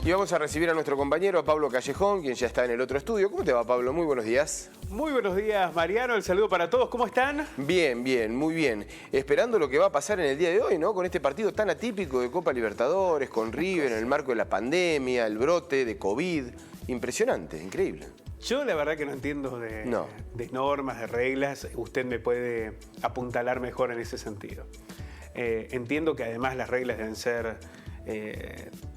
Y vamos a recibir a nuestro compañero, a Pablo Callejón, quien ya está en el otro estudio. ¿Cómo te va, Pablo? Muy buenos días. Muy buenos días, Mariano. El saludo para todos. ¿Cómo están? Bien, bien, muy bien. Esperando lo que va a pasar en el día de hoy, ¿no? Con este partido tan atípico de Copa Libertadores, con River, en el marco de la pandemia, el brote de COVID. Impresionante, increíble. Yo la verdad que no entiendo de normas, de reglas. Usted me puede apuntalar mejor en ese sentido. Entiendo que además las reglas deben ser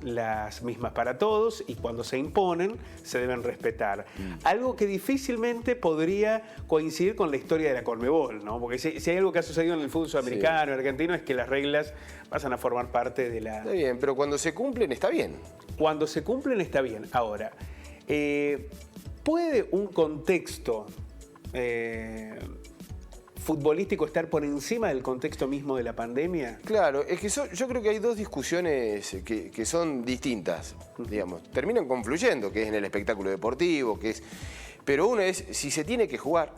las mismas para todos y cuando se imponen se deben respetar. Algo que difícilmente podría coincidir con la historia de la Conmebol, ¿no? Porque si hay algo que ha sucedido en el fútbol sudamericano, argentino, es que las reglas pasan a formar parte de la... Está bien, pero cuando se cumplen está bien. Cuando se cumplen está bien. Ahora, ¿puede un contexto futbolístico estar por encima del contexto mismo de la pandemia? Claro, es que yo creo que hay dos discusiones que son distintas, digamos. Terminan confluyendo, que es en el espectáculo deportivo, pero una es si se tiene que jugar,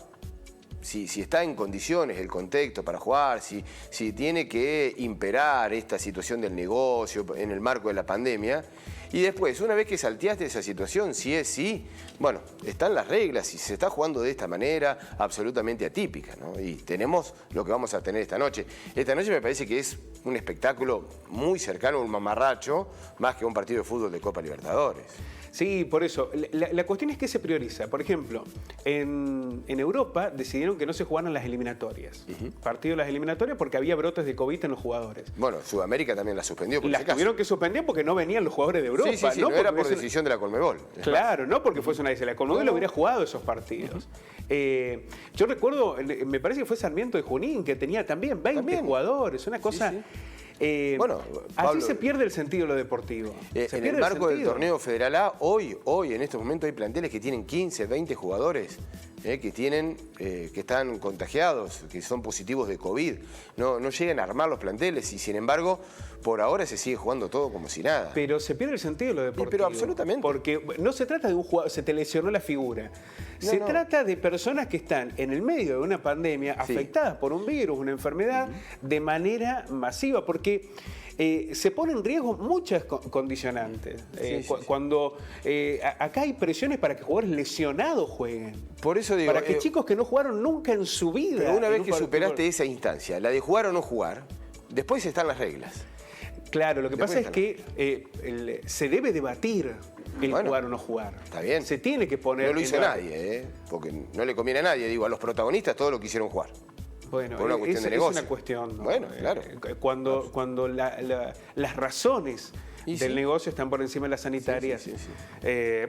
si está en condiciones el contexto para jugar, si tiene que imperar esta situación del negocio en el marco de la pandemia. Y después, una vez que salteaste esa situación, si es sí, bueno, están las reglas y se está jugando de esta manera absolutamente atípica, ¿no? Y tenemos lo que vamos a tener esta noche. Esta noche me parece que es un espectáculo muy cercano a un mamarracho, más que un partido de fútbol de Copa Libertadores. Sí, por eso. La cuestión es que se prioriza. Por ejemplo, en Europa decidieron que no se jugaran las eliminatorias. Partido de las eliminatorias porque había brotes de COVID en los jugadores. Bueno, Sudamérica también las suspendió por Las tuvieron que suspender porque no venían los jugadores de Europa. Sí, no era por decisión de la Conmebol. Claro, no porque fuese una decisión. La Conmebol hubiera jugado esos partidos. Yo recuerdo, me parece que fue Sarmiento de Junín, que tenía también 20 jugadores. Una cosa... Bueno, así Pablo, se pierde el sentido de lo deportivo. En el marco del torneo Federal A, hoy en estos momentos hay planteles que tienen 15, 20 jugadores que están contagiados, que son positivos de COVID. No llegan a armar los planteles y sin embargo, por ahora se sigue jugando todo como si nada. Pero se pierde el sentido de lo deportivo. Pero absolutamente. Porque no se trata de un jugador, se te lesionó la figura. Se trata de personas que están en el medio de una pandemia, afectadas por un virus, una enfermedad, de manera masiva. Porque se ponen en riesgo muchas condicionantes. Cuando acá hay presiones para que jugadores lesionados jueguen. Por eso digo, para que chicos que no jugaron nunca en su vida. Pero una vez que superaste esa instancia, la de jugar o no jugar, después están las reglas. Claro, lo que pasa es que se debe debatir el jugar o no jugar. Está bien. Se tiene que poner... No lo hizo nadie, porque no le conviene a nadie. Digo, a los protagonistas todos lo quisieron jugar. Bueno, por una cuestión de negocio. Es una cuestión, ¿no? Bueno, claro. Cuando las razones del negocio están por encima de las sanitarias.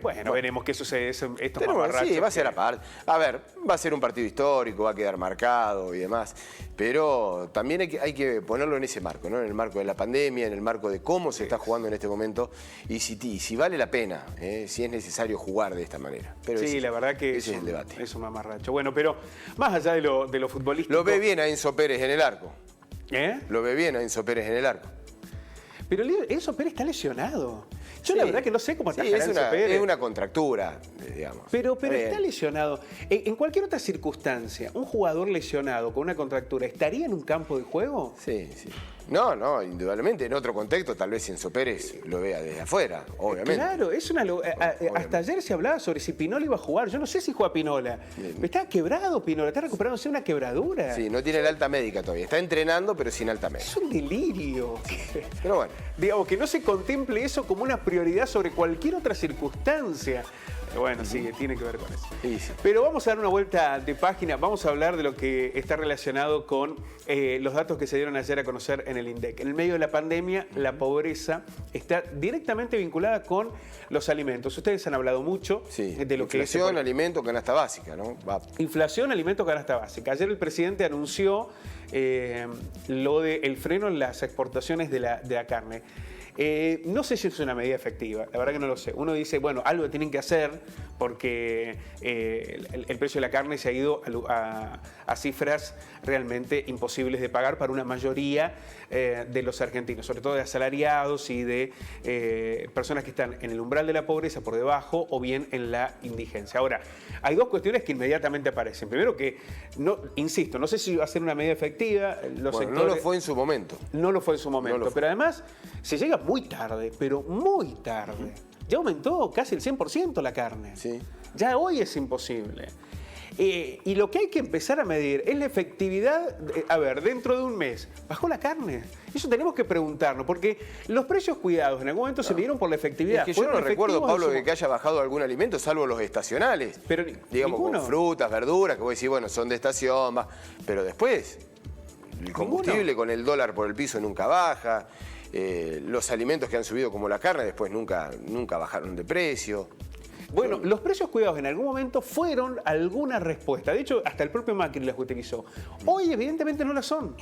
Bueno, veremos qué sucede. Estos mamarrachos. Sí, va a ser aparte. A ver, va a ser un partido histórico, va a quedar marcado y demás. Pero también hay que ponerlo en ese marco, ¿no? En el marco de la pandemia, en el marco de cómo se está jugando en este momento y si vale la pena, si es necesario jugar de esta manera. Pero la verdad que ese es el debate. Es un mamarracho. Bueno, pero más allá de lo futbolístico... Lo ve bien a Enzo Pérez en el arco. Lo ve bien a Enzo Pérez en el arco. Pero Enzo Pérez está lesionado. Yo la verdad que no sé cómo atajar a Enzo Pérez. Es una contractura, digamos. Pero está lesionado. En cualquier otra circunstancia, un jugador lesionado con una contractura, ¿estaría en un campo de juego? Sí. No, indudablemente. En otro contexto, tal vez Enzo Pérez lo vea desde afuera, obviamente. Claro, hasta ayer se hablaba sobre si Pinola iba a jugar. Yo no sé si juega Pinola. Está quebrado Pinola, está recuperándose una quebradura. Sí, no tiene el alta médica todavía. Está entrenando, pero sin alta médica. Es un delirio. Pero bueno. Digamos, que no se contemple eso como una prioridad sobre cualquier otra circunstancia. Bueno, sí, tiene que ver con eso. Sí. Pero vamos a dar una vuelta de página, vamos a hablar de lo que está relacionado con los datos que se dieron ayer a conocer en el INDEC. En el medio de la pandemia, la pobreza está directamente vinculada con los alimentos. Ustedes han hablado mucho de lo que es... Inflación, alimento, canasta básica, ¿no? Inflación, alimento, canasta básica. Ayer el presidente anunció lo del freno en las exportaciones de la carne. No sé si es una medida efectiva, la verdad que no lo sé. Uno dice, bueno, algo tienen que hacer porque el precio de la carne se ha ido a cifras realmente imposibles de pagar para una mayoría de los argentinos, sobre todo de asalariados y de personas que están en el umbral de la pobreza por debajo o bien en la indigencia. Ahora, hay dos cuestiones que inmediatamente aparecen. Primero que, insisto, no sé si va a ser una medida efectiva. No lo fue en su momento. No lo fue en su momento, pero además se llega muy tarde, pero muy tarde. Ya aumentó casi el 100% la carne. Sí. Ya hoy es imposible. Y lo que hay que empezar a medir es la efectividad. A ver, dentro de un mes, ¿bajó la carne? Eso tenemos que preguntarnos, porque los precios cuidados en algún momento se midieron por la efectividad. Es que yo no recuerdo, Pablo, de que haya bajado algún alimento, salvo los estacionales. Pero digamos, ninguno. con frutas, verduras, que vos decís, bueno, son de estación, pero después, el combustible con el dólar por el piso nunca baja. Los alimentos que han subido como la carne después nunca bajaron de precio. Bueno, los precios cuidados en algún momento fueron alguna respuesta. De hecho, hasta el propio Macri las utilizó. Hoy evidentemente no las son.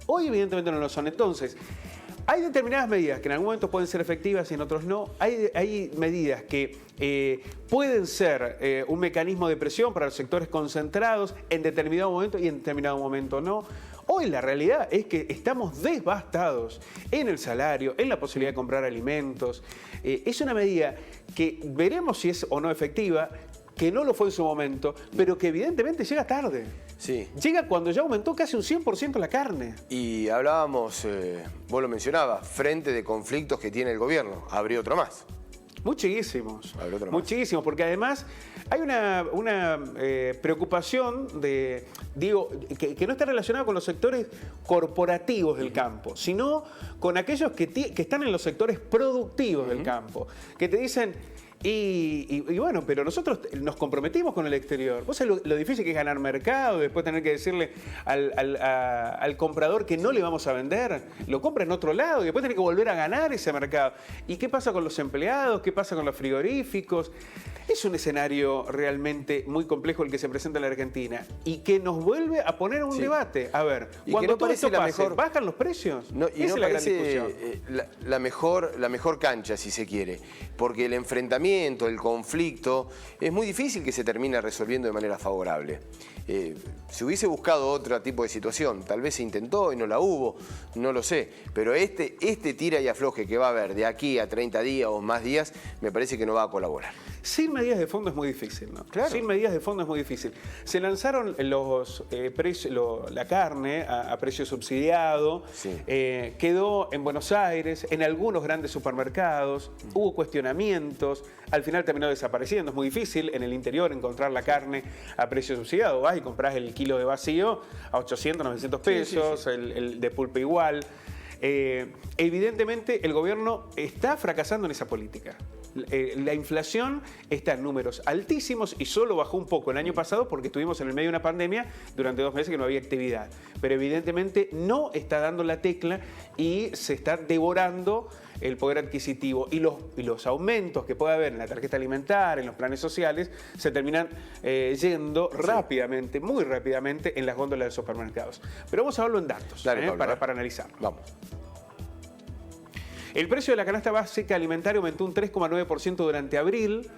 Hoy evidentemente no lo son. Entonces, hay determinadas medidas que en algún momento pueden ser efectivas y en otros no. Hay medidas que pueden ser un mecanismo de presión para los sectores concentrados en determinado momento y en determinado momento no. Hoy la realidad es que estamos devastados en el salario, en la posibilidad de comprar alimentos. Es una medida que veremos si es o no efectiva, que no lo fue en su momento, pero que evidentemente llega tarde. Sí. Llega cuando ya aumentó casi un 100% la carne. Y hablábamos, vos lo mencionabas, frente de conflictos que tiene el gobierno. Habría otro más. Muchísimos, muchísimos, porque además hay una preocupación de, digo, que no está relacionada con los sectores corporativos del campo, sino con aquellos que están en los sectores productivos del campo, que te dicen, y bueno, pero nosotros nos comprometimos con el exterior. ¿Vos sabés lo difícil que es ganar mercado y después tener que decirle al comprador que no le vamos a vender? Lo compra en otro lado y después tener que volver a ganar ese mercado. ¿Y qué pasa con los empleados? ¿Qué pasa con los frigoríficos? Es un escenario realmente muy complejo el que se presenta en la Argentina y que nos vuelve a poner un debate. A ver, cuando todo esto pase, ¿bajan los precios? No, y Esa no es la gran parece discusión. la mejor cancha, si se quiere, porque el enfrentamiento, el conflicto, es muy difícil que se termine resolviendo de manera favorable. Se hubiese buscado otro tipo de situación, tal vez se intentó y no la hubo, no lo sé, pero este tira y afloje que va a haber de aquí a 30 días o más días, me parece que no va a colaborar. Sin medidas de fondo es muy difícil, ¿no? Claro. Sin medidas de fondo es muy difícil. Se lanzaron la carne a precio subsidiado, Sí. Quedó en Buenos Aires, en algunos grandes supermercados, hubo cuestionamientos, al final terminó desapareciendo. Es muy difícil en el interior encontrar la carne a precio subsidiado. Vas y compras el kilo de vacío a 800, 900 pesos, Sí. El de pulpa igual. Evidentemente el gobierno está fracasando en esa política. La inflación está en números altísimos y solo bajó un poco el año pasado porque estuvimos en el medio de una pandemia durante 2 meses que no había actividad. Pero evidentemente no está dando la tecla y se está devorando el poder adquisitivo y los aumentos que puede haber en la tarjeta alimentaria, en los planes sociales, se terminan yendo rápidamente, muy rápidamente en las góndolas de los supermercados. Pero vamos a verlo en datos. Dale, Pablo, para analizar. Vamos. El precio de la canasta básica alimentaria aumentó un 3,9% durante abril.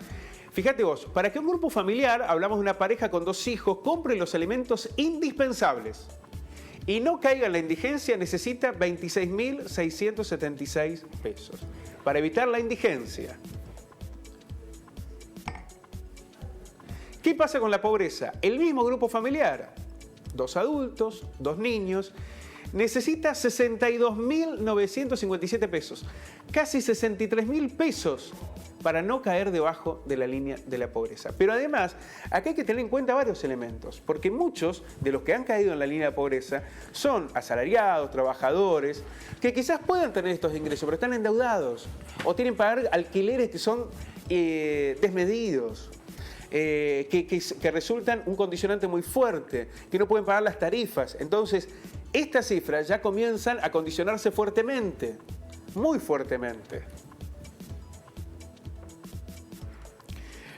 Fíjate vos, para que un grupo familiar, hablamos de una pareja con 2 hijos, compre los alimentos indispensables y no caiga en la indigencia, necesita 26.676 pesos. Para evitar la indigencia. ¿Qué pasa con la pobreza? El mismo grupo familiar, 2 adultos, 2 niños, necesita 62.957 pesos, casi 63.000 pesos para no caer debajo de la línea de la pobreza. Pero además, acá hay que tener en cuenta varios elementos, porque muchos de los que han caído en la línea de pobreza son asalariados, trabajadores, que quizás puedan tener estos ingresos, pero están endeudados o tienen que pagar alquileres que son desmedidos. Que resultan un condicionante muy fuerte, que no pueden pagar las tarifas. Entonces, estas cifras ya comienzan a condicionarse fuertemente, muy fuertemente.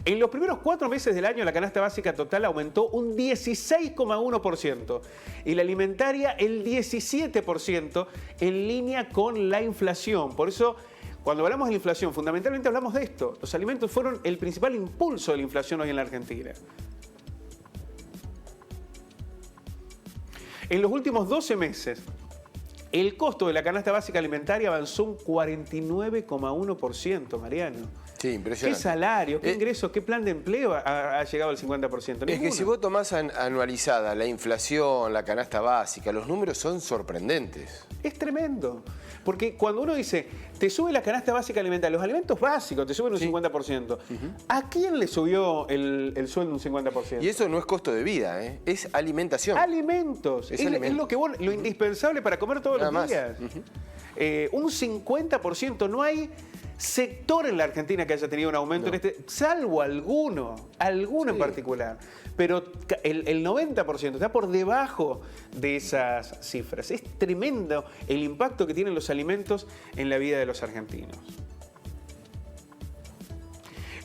En los primeros 4 meses del año la canasta básica total aumentó un 16,1% y la alimentaria el 17% en línea con la inflación. Por eso, cuando hablamos de la inflación, fundamentalmente hablamos de esto. Los alimentos fueron el principal impulso de la inflación hoy en la Argentina. En los últimos 12 meses, El costo de la canasta básica alimentaria avanzó un 49,1%, Mariano. Sí, impresionante. ¿Qué salario, qué ingresos, qué plan de empleo ha llegado al 50%? Es que si vos tomás anualizada la inflación, la canasta básica, los números son sorprendentes. Es tremendo. Porque cuando uno dice, te sube la canasta básica alimentaria, los alimentos básicos te suben un 50%. ¿A quién le subió el sueldo un 50%? Y eso no es costo de vida, es alimentación. Alimentos. Es lo indispensable para comer todos los días. Un 50%. No hay sector en la Argentina que haya tenido un aumento salvo alguno en particular. Pero el 90% está por debajo de esas cifras. Es tremendo el impacto que tienen los alimentos en la vida de los argentinos.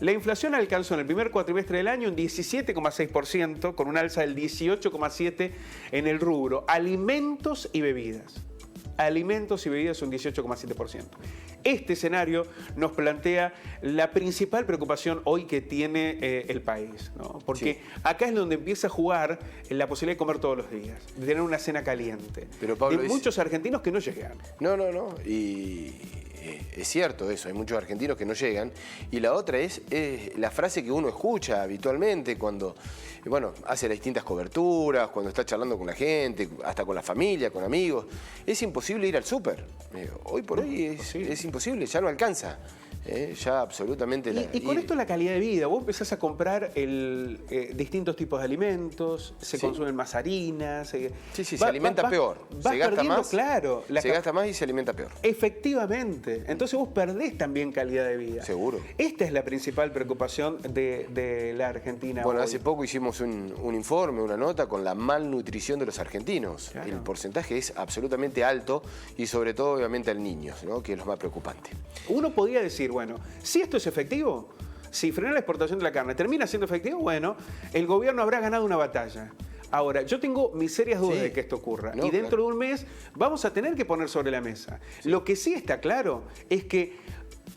La inflación alcanzó en el primer cuatrimestre del año un 17,6%, con un alza del 18,7% en el rubro alimentos y bebidas. Alimentos y bebidas un 18,7%. Este escenario nos plantea la principal preocupación hoy que tiene el país, ¿no? Porque acá es donde empieza a jugar la posibilidad de comer todos los días, de tener una cena caliente. Pero, Pablo, de muchos argentinos que no llegan. No. Y es cierto eso, hay muchos argentinos que no llegan. Y la otra es la frase que uno escucha habitualmente cuando hace las distintas coberturas, cuando está charlando con la gente, hasta con la familia, con amigos. Es imposible ir al súper. Hoy por hoy es imposible, ya no alcanza. Ya absolutamente... Y con esto la calidad de vida, vos empezás a comprar distintos tipos de alimentos, se consumen más harinas... se alimenta peor, se gasta más, claro, se gasta más y se alimenta peor. Efectivamente, entonces vos perdés también calidad de vida. Seguro. Esta es la principal preocupación de la Argentina hoy. Hace poco hicimos un informe, una nota con la malnutrición de los argentinos. Claro. El porcentaje es absolutamente alto y sobre todo obviamente al niños, ¿no? Que es lo más preocupante. Uno podría decir, bueno, si esto es efectivo, si frenar la exportación de la carne termina siendo efectivo, bueno, el gobierno habrá ganado una batalla. Ahora, yo tengo mis serias dudas de que esto ocurra. Y dentro de un mes vamos a tener que poner sobre la mesa. Lo que sí está claro es que,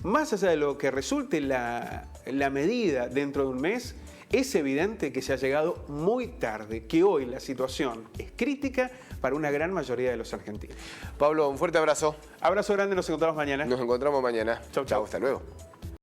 más allá de lo que resulte la medida dentro de un mes, es evidente que se ha llegado muy tarde, que hoy la situación es crítica para una gran mayoría de los argentinos. Pablo, un fuerte abrazo. Abrazo grande, nos encontramos mañana. Nos encontramos mañana. Chau, chau. Hasta luego.